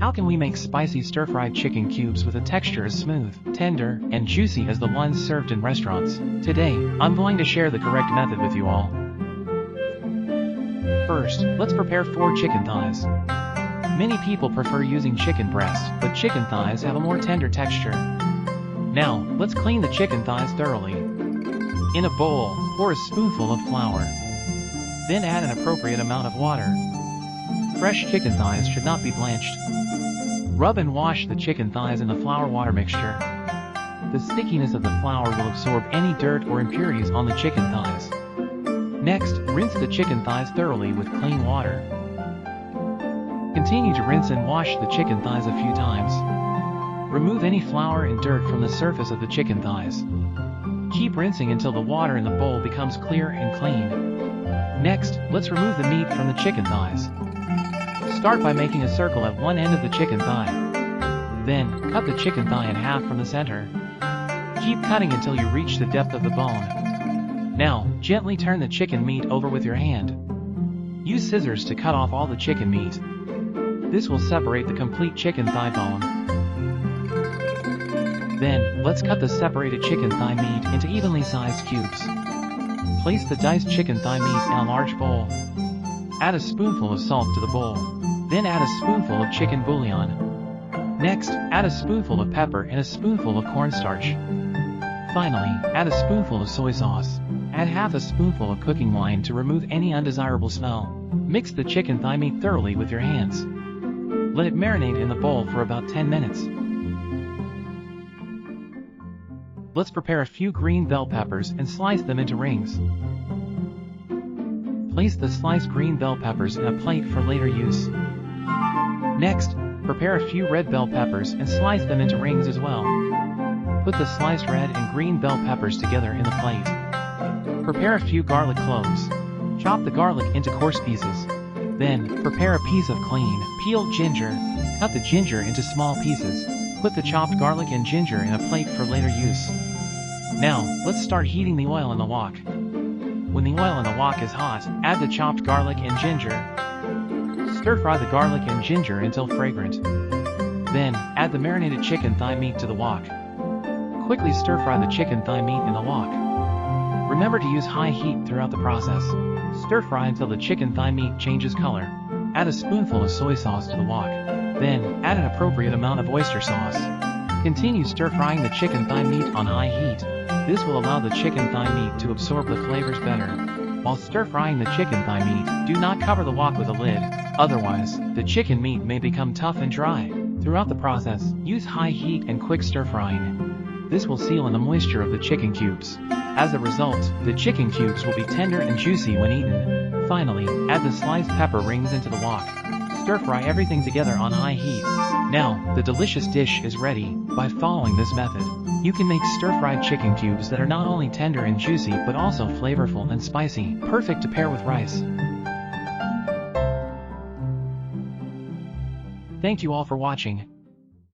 How can we make spicy stir-fried chicken cubes with a texture as smooth, tender, and juicy as the ones served in restaurants? Today, I'm going to share the correct method with you all. First, let's prepare 4 chicken thighs. Many people prefer using chicken breast, but chicken thighs have a more tender texture. Now, let's clean the chicken thighs thoroughly. In a bowl, pour a spoonful of flour. Then add an appropriate amount of water. Fresh chicken thighs should not be blanched. Rub and wash the chicken thighs in the flour-water mixture. The stickiness of the flour will absorb any dirt or impurities on the chicken thighs. Next, rinse the chicken thighs thoroughly with clean water. Continue to rinse and wash the chicken thighs a few times. Remove any flour and dirt from the surface of the chicken thighs. Keep rinsing until the water in the bowl becomes clear and clean. Next, let's remove the meat from the chicken thighs. Start by making a circle at one end of the chicken thigh. Then, cut the chicken thigh in half from the center. Keep cutting until you reach the depth of the bone. Now, gently turn the chicken meat over with your hand. Use scissors to cut off all the chicken meat. This will separate the complete chicken thigh bone. Then, let's cut the separated chicken thigh meat into evenly sized cubes. Place the diced chicken thigh meat in a large bowl. Add a spoonful of salt to the bowl. Then add a spoonful of chicken bouillon. Next, add a spoonful of pepper and a spoonful of cornstarch. Finally, add a spoonful of soy sauce. Add half a spoonful of cooking wine to remove any undesirable smell. Mix the chicken thigh meat thoroughly with your hands. Let it marinate in the bowl for about 10 minutes. Let's prepare a few green bell peppers and slice them into rings. Place the sliced green bell peppers in a plate for later use. Next, prepare a few red bell peppers and slice them into rings as well. Put the sliced red and green bell peppers together in the plate. Prepare a few garlic cloves. Chop the garlic into coarse pieces. Then, prepare a piece of clean, peeled ginger. Cut the ginger into small pieces. Put the chopped garlic and ginger in a plate for later use. Now, let's start heating the oil in the wok. When the oil in the wok is hot, add the chopped garlic and ginger. Stir-fry the garlic and ginger until fragrant. Then, add the marinated chicken thigh meat to the wok. Quickly stir-fry the chicken thigh meat in the wok. Remember to use high heat throughout the process. Stir-fry until the chicken thigh meat changes color. Add a spoonful of soy sauce to the wok. Then, add an appropriate amount of oyster sauce. Continue stir-frying the chicken thigh meat on high heat. This will allow the chicken thigh meat to absorb the flavors better. While stir-frying the chicken thigh meat, do not cover the wok with a lid. Otherwise, the chicken meat may become tough and dry. Throughout the process, use high heat and quick stir-frying. This will seal in the moisture of the chicken cubes. As a result, the chicken cubes will be tender and juicy when eaten. Finally, add the sliced pepper rings into the wok. Stir-fry everything together on high heat. Now, the delicious dish is ready. By following this method, you can make stir-fried chicken cubes that are not only tender and juicy but also flavorful and spicy, perfect to pair with rice. Thank you all for watching.